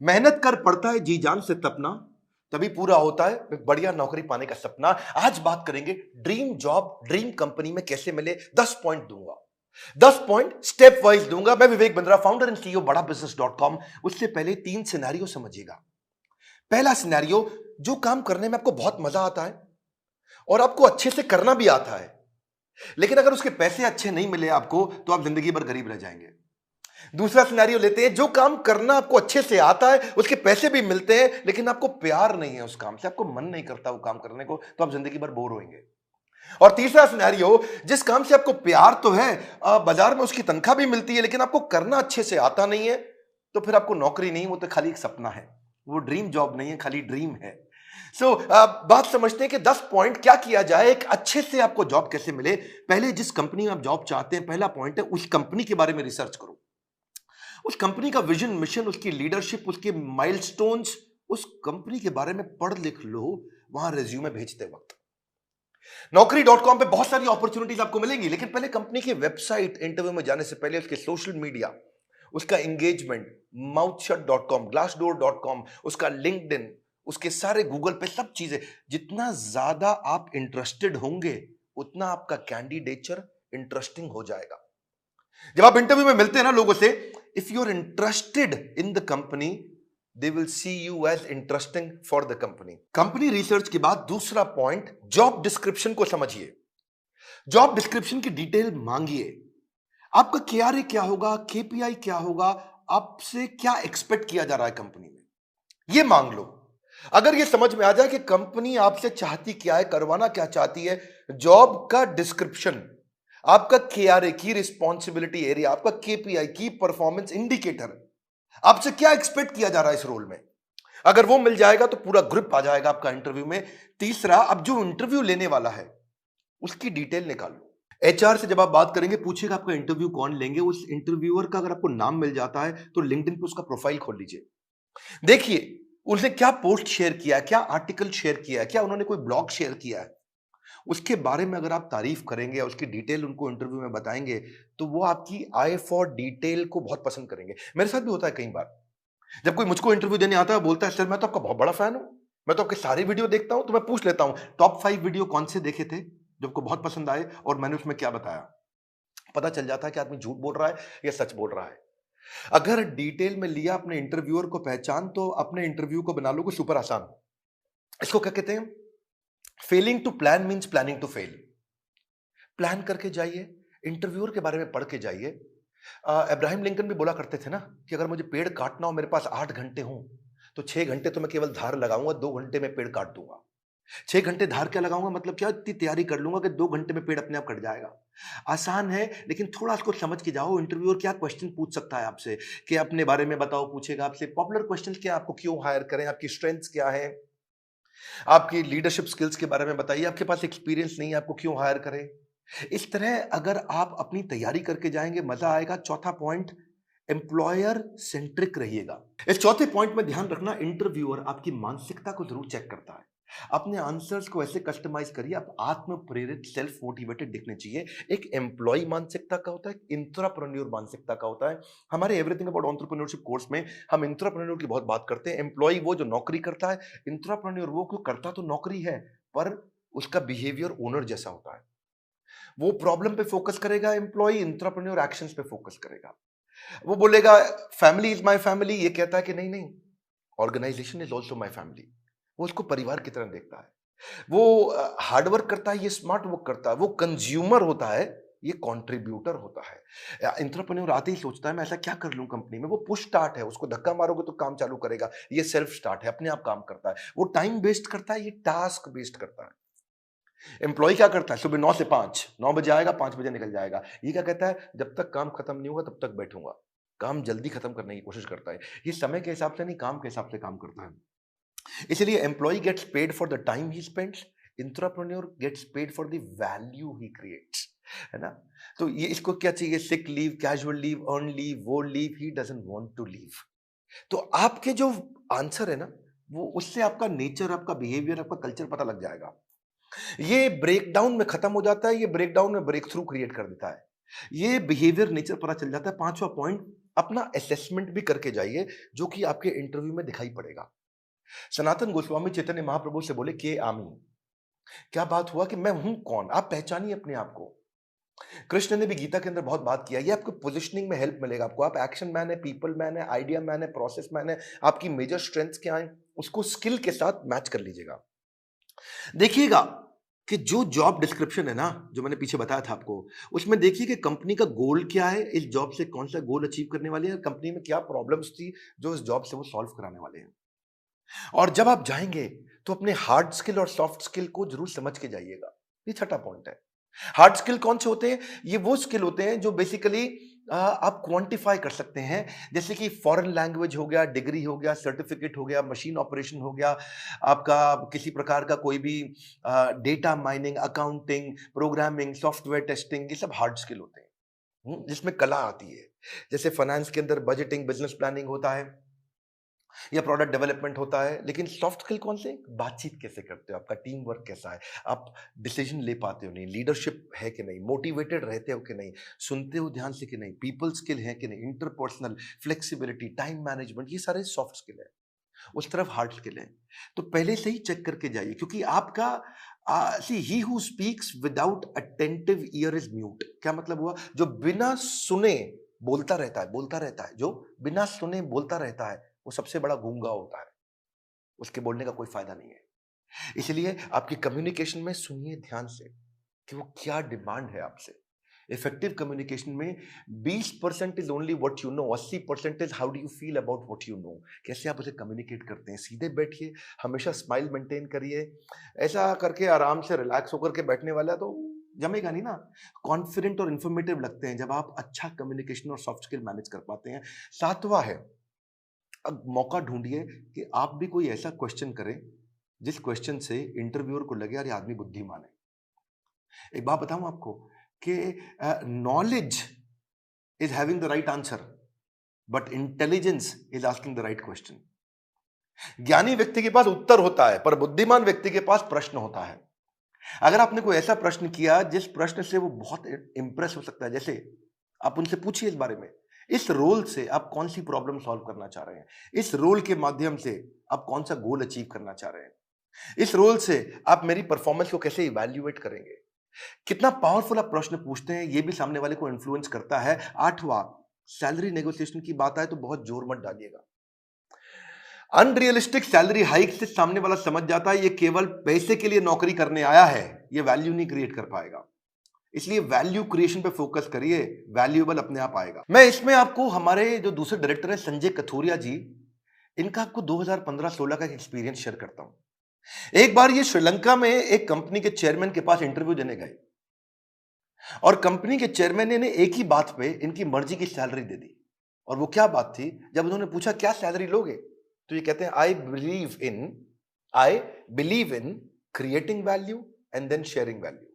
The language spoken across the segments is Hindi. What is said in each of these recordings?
मेहनत कर पड़ता है जी जान से तपना, तभी पूरा होता है एक बढ़िया नौकरी पाने का सपना। आज बात करेंगे ड्रीम जॉब ड्रीम कंपनी में कैसे मिले। 10 पॉइंट दूंगा, 10 पॉइंट स्टेप वाइज दूंगा। मैं Vivek Bindra, founder and CEO बड़ा बिजनेस डॉट कॉम। उससे पहले 3 सिनेरियो समझिएगा। पहला सिनेरियो, जो काम करने में आपको बहुत मजा आता है और आपको अच्छे से करना भी आता है, लेकिन अगर उसके पैसे अच्छे नहीं मिले आपको तो आप जिंदगी भर गरीब रह जाएंगे। दूसरा सिनेरियो लेते हैं, जो काम करना आपको अच्छे से आता है, उसके पैसे भी मिलते हैं, लेकिन आपको प्यार नहीं है उस काम से, आपको मन नहीं करता वो काम करने को, तो आप जिंदगी भर बोर होंगे। और तीसरा सिनेरियो, जिस काम से आपको प्यार तो है, बाजार में उसकी तनख्वाह भी मिलती है, लेकिन आपको करना अच्छे से आता नहीं है, तो फिर आपको नौकरी नहीं, वो तो खाली एक सपना है, वो ड्रीम जॉब नहीं है, खाली ड्रीम है। सो बात समझते हैं कि 10 पॉइंट क्या किया जाए, एक अच्छे से आपको जॉब कैसे मिले। पहले जिस कंपनी में आप जॉब चाहते हैं, पहला पॉइंट है उस कंपनी के बारे में रिसर्च करो। उस कंपनी का विजन, मिशन, उसकी लीडरशिप, उसके माइलस्टोन्स, उस कंपनी के बारे में पढ़ लिख लो वहां रिज्यूमे भेजते वक्त। नौकरी.com पे बहुत सारी अपॉर्चुनिटीज आपको मिलेंगी, लेकिन पहले कंपनी की वेबसाइट, इंटरव्यू में जाने से पहले उसके सोशल मीडिया, उसका एंगेजमेंट, mouthshut.com, glassdoor.com, उसका लिंक्डइन, उसके सारे गूगल पे सब चीजें, जितना ज्यादा आप इंटरेस्टेड होंगे उतना आपका कैंडिडेचर इंटरेस्टिंग हो जाएगा। जब आप इंटरव्यू में मिलते हैं ना लोगों से, if you are interested in the company, they will see you as interesting for the company. Company research के बाद दूसरा पॉइंट, जॉब डिस्क्रिप्शन को समझिए। जॉब डिस्क्रिप्शन की डिटेल मांगिए। आपका केआरए क्या होगा, केपीआई क्या होगा, आपसे क्या एक्सपेक्ट किया जा रहा है कंपनी में, ये मांग लो। अगर ये समझ में आ जाए कि कंपनी आपसे चाहती क्या है, करवाना क्या चाहती है, जॉब का डिस्क्रिप्शन, आपका केआरए की रिस्पॉन्सिबिलिटी एरिया, आपका केपीआई की परफॉर्मेंस इंडिकेटर, आपसे क्या एक्सपेक्ट किया जा रहा है इस रोल में, अगर वो मिल जाएगा तो पूरा ग्रिप आ जाएगा आपका इंटरव्यू में। तीसरा, अब जो इंटरव्यू लेने वाला है उसकी डिटेल निकालो। एचआर से जब आप बात करेंगे, पूछेगा आपका इंटरव्यू कौन लेंगे, उस इंटरव्यूअर का अगर आपको नाम मिल जाता है तो लिंक्डइन पे उसका प्रोफाइल खोल लीजिए। देखिए उसने क्या पोस्ट शेयर किया है, क्या आर्टिकल शेयर किया है, क्या उन्होंने कोई ब्लॉग शेयर किया है, उसके बारे में अगर आप तारीफ करेंगे, उसकी डिटेल उनको इंटरव्यू में बताएंगे, तो वो आपकी आई फॉर डिटेल को बहुत पसंद करेंगे। मेरे साथ भी होता है कई बार, जब कोई मुझको इंटरव्यू देने आता है, बोलता है सर मैं तो आपका बहुत बड़ा फैन हूं, मैं तो आपके सारी वीडियो देखता हूं, तो मैं पूछ लेता हूं टॉप 5 वीडियो कौन से देखे थे जो आपको बहुत पसंद आए और मैंने उसमें क्या बताया। पता चल जाता है कि आदमी झूठ बोल रहा है या सच बोल रहा है। अगर डिटेल में लिया अपने इंटरव्यूअर को पहचान, तो अपने इंटरव्यू को बना लोगे सुपर आसान। इसको क्या कहते हैं? Failing to plan means planning to fail. Plan करके जाइए, इंटरव्यूअर के बारे में पढ़ के जाइए। अब्राहम लिंकन भी बोला करते थे ना कि अगर मुझे पेड़ काटना हो, मेरे पास 8 घंटे हो, तो 6 घंटे तो मैं केवल धार लगाऊंगा, 2 घंटे में पेड़ काट दूंगा। 6 घंटे धार क्या लगाऊंगा, मतलब क्या, इतनी तैयारी कर लूंगा कि 2 घंटे में पेड़ अपने आप कट जाएगा। आसान है, लेकिन थोड़ा इसको समझ के जाओ। इंटरव्यूअर क्या क्वेश्चन पूछ सकता है आपसे, कि अपने बारे में बताओ, पूछेगा आपसे पॉपुलर क्वेश्चन क्या, आपको क्यों हायर करें, आपकी स्ट्रेंथ्स क्या है, आपकी लीडरशिप स्किल्स के बारे में बताइए, आपके पास एक्सपीरियंस नहीं है, आपको क्यों हायर करें। इस तरह अगर आप अपनी तैयारी करके जाएंगे, मजा आएगा। चौथा पॉइंट, एम्प्लॉयर सेंट्रिक रहिएगा। इस चौथे पॉइंट में ध्यान रखना, इंटरव्यूअर आपकी मानसिकता को जरूर चेक करता है। अपने आंसर्स को ऐसे कस्टमाइज करिए, आप आत्म प्रेरित, सेल्फ मोटिवेटेड दिखने चाहिए। एक एम्प्लॉय मानसिकता का होता है, इंट्राप्रेन्योर मानसिकता का होता है। हमारे एवरीथिंग अबाउट एंटरप्रेन्योरशिप कोर्स में हम इंट्राप्रेन्योर की बहुत बात करते हैं। एम्प्लॉय वो जो नौकरी करता है, इंट्राप्रेन्योर वो क्यों करता तो नौकरी है, पर उसका बिहेवियर ओनर जैसा होता है। वो प्रॉब्लम पे फोकस करेगा, एम्प्लॉय इंट्राप्रेन्योर एक्शंस पे फोकस करेगा। वो बोलेगा फैमिली इज माय फैमिली, ये कहता है कि नहीं नहीं, organisation is also my family. वो उसको परिवार की तरह देखता है। वो हार्डवर्क करता है, ये स्मार्ट वर्क करता है। वो कंज्यूमर होता है, ये कंट्रीब्यूटर होता है। एंटरप्रेन्योर आते ही सोचता है मैं ऐसा क्या कर लूं कंपनी में। वो पुश स्टार्ट है, उसको धक्का मारोगे तो काम चालू करेगा। ये सेल्फ स्टार्ट है, अपने आप काम करता है। वो टाइम वेस्ट करता है, ये टास्क वेस्ट करता है। एम्प्लॉय क्या करता है, सुबह 9 से 5, 9 बजे आएगा, 5 बजे निकल जाएगा। ये क्या कहता है, जब तक काम खत्म नहीं होगा तब तक बैठूंगा। काम जल्दी खत्म करने की कोशिश करता है। ये समय के हिसाब से नहीं, काम के हिसाब से काम करता है। इसलिए employee gets paid for the time he spends, intrapreneur gets paid for the value he creates, है ना। तो ये इसको क्या चाहिए, sick leave, casual leave, earn leave, वो leave he doesn't want to leave. तो आपके जो आंसर है ना, वो उससे आपका नेचर, आपका बिहेवियर, आपका कल्चर पता लग जाएगा। ये ब्रेकडाउन में खत्म हो जाता है, ये ब्रेकडाउन में ब्रेक थ्रू क्रिएट कर देता है। ये बिहेवियर, नेचर पता चल जाता है। पांचवा पॉइंट, अपना असेसमेंट भी करके जाइए, जो कि आपके इंटरव्यू में दिखाई पड़ेगा। सनातन गोस्वामी चैतन्य महाप्रभु से बोले के आमी, क्या बात हुआ कि मैं हूं कौन, आप पहचानिए अपने आप को। कृष्ण ने भी गीता के अंदर बहुत बात किया, ये आपको पोजिशनिंग में हेल्प मिलेगा आपको। आप एक्शन मैन है, पीपल मैन है, आइडिया मैन है, प्रोसेस मैन है, आपकी मेजर स्ट्रेंथ्स क्या है, उसको स्किल के साथ मैच कर लीजिएगा। देखिएगा कि जो जॉब डिस्क्रिप्शन है ना, जो मैंने पीछे बताया था आपको, उसमें देखिए कि कंपनी का गोल क्या है, इस जॉब से कौन सा गोल अचीव करने वाले हैं, कंपनी में क्या प्रॉब्लम्स थी जो इस जॉब से वो सॉल्व कराने वाले हैं। और जब आप जाएंगे तो अपने हार्ड स्किल और सॉफ्ट स्किल को जरूर समझ के जाइएगा। ये छठा पॉइंट है। हार्ड स्किल कौन से होते हैं? ये वो स्किल होते हैं जो बेसिकली आप क्वांटिफाई कर सकते हैं, जैसे कि फॉरेन लैंग्वेज हो गया, डिग्री हो गया, सर्टिफिकेट हो गया, मशीन ऑपरेशन हो गया, आपका किसी प्रकार का कोई भी data mining, accounting, programming, software testing, ये सब हार्ड स्किल होते हैं। जिसमें कला आती है। जैसे फाइनेंस के अंदर बजटिंग, बिजनेस प्लानिंग होता है या प्रोडक्ट डेवलपमेंट होता है। लेकिन सॉफ्ट स्किल कौन से? बातचीत कैसे करते हो, आपका टीम वर्क कैसा है, आप डिसीजन ले पाते हो नहीं, लीडरशिप है कि नहीं, मोटिवेटेड रहते हो कि नहीं, सुनते हो ध्यान से कि नहीं, पीपल स्किल है कि नहीं, इंटरपर्सनल फ्लेक्सिबिलिटी, टाइम मैनेजमेंट, ये सारे सॉफ्ट स्किल है। उस तरफ हार्ड स्किल है। तो पहले से ही चेक करके जाइए, क्योंकि आपका see he who speaks without attentive ear is mute. क्या मतलब हुआ? जो बिना सुने बोलता रहता है, बोलता रहता है, जो बिना सुने बोलता रहता है, वो सबसे बड़ा गूंगा होता है। उसके बोलने का कोई फायदा नहीं है। इसलिए आपकी कम्युनिकेशन में सुनिए ध्यान से कि वो क्या डिमांड है आपसे। इफेक्टिव कम्युनिकेशन में 20% is only what you know, 80% is how do you feel about what you know. कैसे आप उसे कम्युनिकेट करते हैं। सीधे बैठिए, हमेशा स्माइल मेंटेन करिए। ऐसा करके आराम से रिलैक्स होकर के बैठने वाला तो जमेगा नहीं ना। कॉन्फिडेंट और इंफॉर्मेटिव लगते हैं जब आप अच्छा कम्युनिकेशन और सॉफ्ट स्किल मैनेज कर पाते हैं। सातवां है, अब मौका ढूंढिए कि आप भी कोई ऐसा क्वेश्चन करें जिस क्वेश्चन से इंटरव्यूअर को लगे यार ये आदमी बुद्धिमान है। एक बात बताऊं आपको कि knowledge is having the right answer, but intelligence is asking the right question. ज्ञानी व्यक्ति के पास उत्तर होता है, पर बुद्धिमान व्यक्ति के पास प्रश्न होता है। अगर आपने कोई ऐसा प्रश्न किया जिस प्रश्न से वो बहुत इंप्रेस हो सकता है, जैसे आप उनसे पूछिए इस बारे में, इस रोल से आप कौन सी प्रॉब्लम सॉल्व करना चाह रहे हैं, इस रोल के माध्यम से आप कौन सा गोल अचीव करना चाह रहे हैं, इस रोल से आप मेरी परफॉर्मेंस को कैसे इवैल्यूएट करेंगे। कितना पावरफुल आप प्रश्न पूछते हैं, ये भी सामने वाले को इन्फ्लुएंस करता है। आठवां, सैलरी नेगोशिएशन की बात आए तो बहुत जोर मत डालिएगा। अनरियलिस्टिक सैलरी हाइक से सामने वाला समझ जाता है ये केवल पैसे के लिए नौकरी करने आया है, ये वैल्यू नहीं क्रिएट कर पाएगा। इसलिए वैल्यू क्रिएशन पे फोकस करिए, वैल्यूएबल अपने आप आएगा। मैं इसमें आपको हमारे जो दूसरे डायरेक्टर है संजय कथोरिया जी, इनका आपको 2015-16 का एक्सपीरियंस शेयर करता हूं। एक बार ये श्रीलंका में एक कंपनी के चेयरमैन के पास इंटरव्यू देने गए और कंपनी के चेयरमैन ने एक ही बात पे इनकी मर्जी की सैलरी दे दी। और वो क्या बात थी? जब उन्होंने पूछा क्या सैलरी लोगे, तो ये कहते हैं I believe in creating value and then sharing value.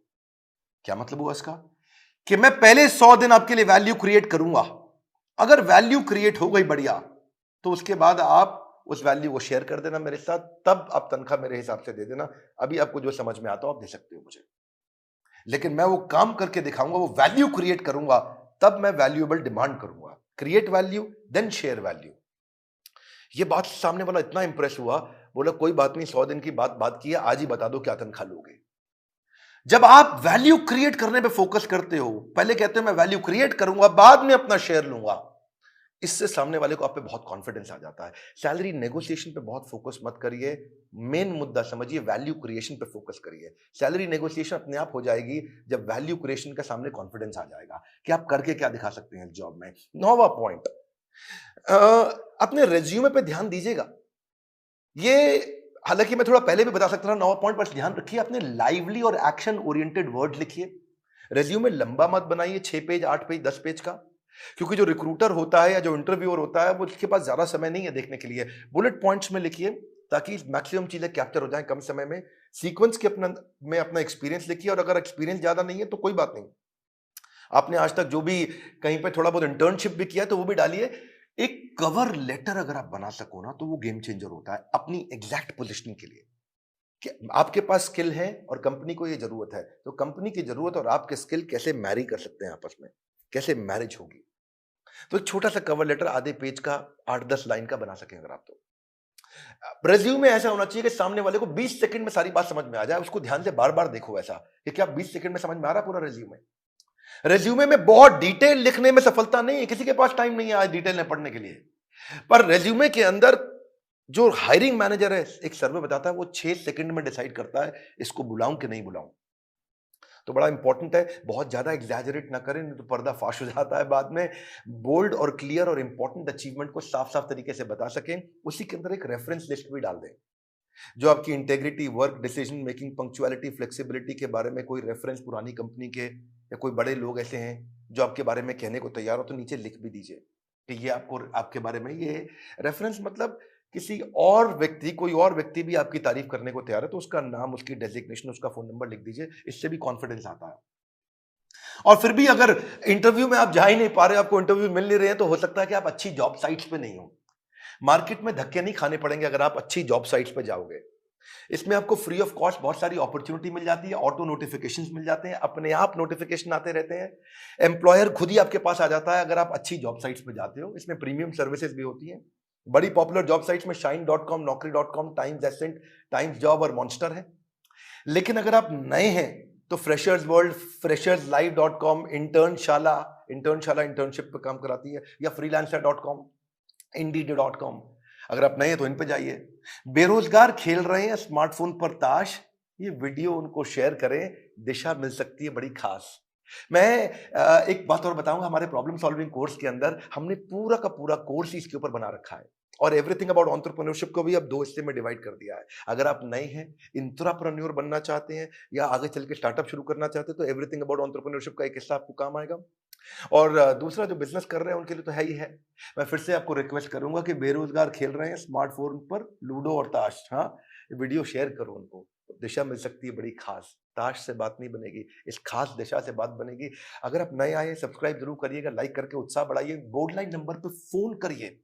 क्या मतलब हुआ इसका? कि मैं पहले 100 दिन आपके लिए वैल्यू क्रिएट करूंगा, अगर वैल्यू क्रिएट हो गई बढ़िया, तो उसके बाद आप उस वैल्यू को शेयर कर देना मेरे साथ, तब आप तनख्वाह मेरे हिसाब से दे देना। अभी आपको जो समझ में आता हो आप दे सकते हो मुझे, लेकिन मैं वो काम करके दिखाऊंगा, वो वैल्यू क्रिएट करूंगा, तब मैं वैल्यूएबल डिमांड करूंगा। Create value then share value. ये बात सामने वाला इतना इंप्रेस हुआ, बोला कोई बात नहीं, 100 दिन की बात की है, आज ही बता दो क्या तनख्वाह लोगे। जब आप वैल्यू क्रिएट करने पे फोकस करते हो, पहले कहते हो मैं वैल्यू क्रिएट करूंगा, बाद में अपना शेयर लूंगा, इससे सामने वाले को आप पे बहुत कॉन्फिडेंस आ जाता है। सैलरी नेगोशिएशन पे बहुत फोकस मत करिए, मेन मुद्दा समझिए, वैल्यू क्रिएशन पे फोकस करिए। सैलरी नेगोशिएशन अपने आप हो जाएगी जब वैल्यू क्रिएशन का सामने कॉन्फिडेंस आ जाएगा कि आप करके क्या दिखा सकते हैं जॉब में। 9वां पॉइंट, अपने रेज्यूमे पे ध्यान दीजिएगा। ये हालांकि मैं थोड़ा पहले भी बता सकता था 9वां पॉइंट, पर ध्यान रखिए अपने लाइवली और एक्शन ओरिएंटेड वर्ड लिखिए। रेज्यूमे लंबा मत बनाइए, 6 पेज 8 पेज 10 पेज का, क्योंकि जो रिक्रूटर होता है या जो इंटरव्यूअर होता है वो उसके पास ज्यादा समय नहीं है देखने के लिए। बुलेट पॉइंट्स में लिखिए ताकि मैक्सिमम चीजें कैप्चर हो जाएं कम समय में। सीक्वेंस के अपना एक्सपीरियंस लिखिए, और अगर एक्सपीरियंस ज्यादा नहीं है तो कोई बात नहीं, आपने आज तक जो भी कहीं पे थोड़ा बहुत इंटर्नशिप भी किया तो वो भी डालिए। एक कवर लेटर अगर आप बना सको ना तो वो गेम चेंजर होता है अपनी एग्जैक्ट पोजीशनिंग के लिए, कि आपके पास स्किल है और कंपनी को ये जरूरत है, तो कंपनी की जरूरत और आपके स्किल कैसे मैरी कर सकते हैं आपस में, कैसे मैरिज होगी। तो एक छोटा सा कवर लेटर आधे पेज का 8-10 लाइन का बना सकें अगर आप तो। रेज्यूमे ऐसा होना चाहिए कि सामने वाले को 20 सेकंड में सारी बात समझ में आ जाए। उसको ध्यान से बार-बार देखो ऐसा कि क्या 20 सेकंड में समझ में आ रहा है पूरा रेज्यूमे? रेज्यूमे में बहुत डिटेल लिखने में सफलता नहीं है, किसी के पास टाइम नहीं है आज डिटेल में पढ़ने के लिए। पर रेज्यूमे के अंदर जो हायरिंग मैनेजर है, एक सर्वे बताता है वो 6 सेकंड में डिसाइड करता है इसको बुलाऊं कि नहीं बुलाऊं। तो बड़ा इंपॉर्टेंट है, बहुत ज्यादा एग्जैजरेट ना करें, नहीं तो पर्दा फाश हो जाता है बाद में। बोल्ड और क्लियर और इंपॉर्टेंट अचीवमेंट को साफ साफ तरीके से बता सकें। उसी के अंदर एक रेफरेंस लिस्ट भी डाल दें जो आपकी integrity, work, decision making, punctuality, flexibility के बारे में कोई रेफरेंस पुरानी कंपनी के या कोई बड़े लोग ऐसे हैं जो आपके बारे में कहने को तैयार हो तो नीचे लिख भी दीजिए कि ये आपको आपके बारे में ये रेफरेंस, मतलब किसी और व्यक्ति, कोई और व्यक्ति भी आपकी तारीफ करने को तैयार है तो उसका नाम, उसकी डेजिग्नेशन, उसका फोन नंबर लिख दीजिए। इससे भी कॉन्फिडेंस आता है। और फिर भी अगर इंटरव्यू में आप जा ही नहीं पा रहे, आपको इंटरव्यू मिल नहीं रहे हैं, तो हो सकता है कि आप अच्छी जॉब साइट्स पे नहीं हो। मार्केट में धक्के नहीं खाने पड़ेंगे अगर आप अच्छी जॉब साइट्स पे जाओगे। इसमें आपको फ्री ऑफ कॉस्ट बहुत सारी अपॉर्चुनिटी मिल जाती है, ऑटो नोटिफिकेशंस मिल जाते हैं, अपने आप नोटिफिकेशन आते रहते हैं, एम्प्लॉयर खुद ही आपके पास आ जाता है अगर आप अच्छी जॉब साइट्स पे जाते हो। इसमें प्रीमियम सर्विसेज भी होती हैं। बड़ी पॉपुलर जॉब साइट्स में shine.com, naukri.com, Times Ascent, Times job और मॉन्स्टर है। लेकिन अगर आप नए हैं तो freshers world, fresherslive.com, Internshala internship पे काम कराती है, या freelancer.com, indeed.com। अगर आप नए हैं तो इन पे जाइए। बेरोजगार खेल रहे हैं स्मार्टफोन पर ताश, ये वीडियो उनको शेयर करें, दिशा मिल सकती है बड़ी खास। मैं एक बात और बताऊंगा, हमारे प्रॉब्लम सॉल्विंग कोर्स के अंदर हमने पूरा का पूरा कोर्स ही इसके ऊपर बना रखा है और एवरीथिंग अबाउट एंटरप्रेन्योरशिप को भी अब 2 हिस्से में डिवाइड कर दिया है। अगर आप नए हैं, इंट्राप्रेन्योर बनना चाहते हैं या आगे चल के स्टार्टअप शुरू करना चाहते हैं तो एवरीथिंग अबाउट एंटरप्रेन्योरशिप का एक हिस्सा आपको काम आएगा। और दूसरा जो बिजनेस कर रहे हैं उनके लिए तो है ही है। मैं फिर से आपको रिक्वेस्ट करूंगा कि बेरोजगार खेल रहे हैं स्मार्टफोन पर लूडो और ताश, हाँ, वीडियो शेयर करो उनको, दिशा मिल सकती है बड़ी खास। ताश से बात नहीं बनेगी, इस खास दिशा से बात बनेगी। अगर आप नए आए, सब्सक्राइब जरूर करिएगा, लाइक करके उत्साह बढ़ाइए, बोर्ड लाइन नंबर पे फोन करिए,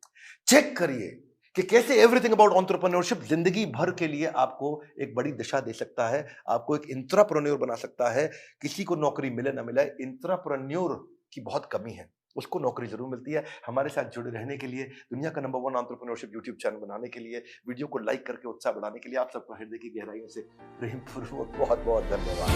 चेक करिए कि कैसे एवरीथिंग अबाउट एंटरप्रेन्योरशिप जिंदगी भर के लिए आपको एक बड़ी दिशा दे सकता है, आपको एक इंट्राप्रेन्योर बना सकता है। किसी को नौकरी मिले ना मिले, इंट्राप्रेन्योर की बहुत कमी है, उसको नौकरी जरूर मिलती है। हमारे साथ जुड़े रहने के लिए, दुनिया का नंबर 1 एंटरप्रेन्योरशिप यूट्यूब चैनल बनाने के लिए, वीडियो को लाइक करके उत्साह बढ़ाने के लिए आप सबको हृदय की गहराइयों से प्रेम पूर्वक बहुत बहुत धन्यवाद।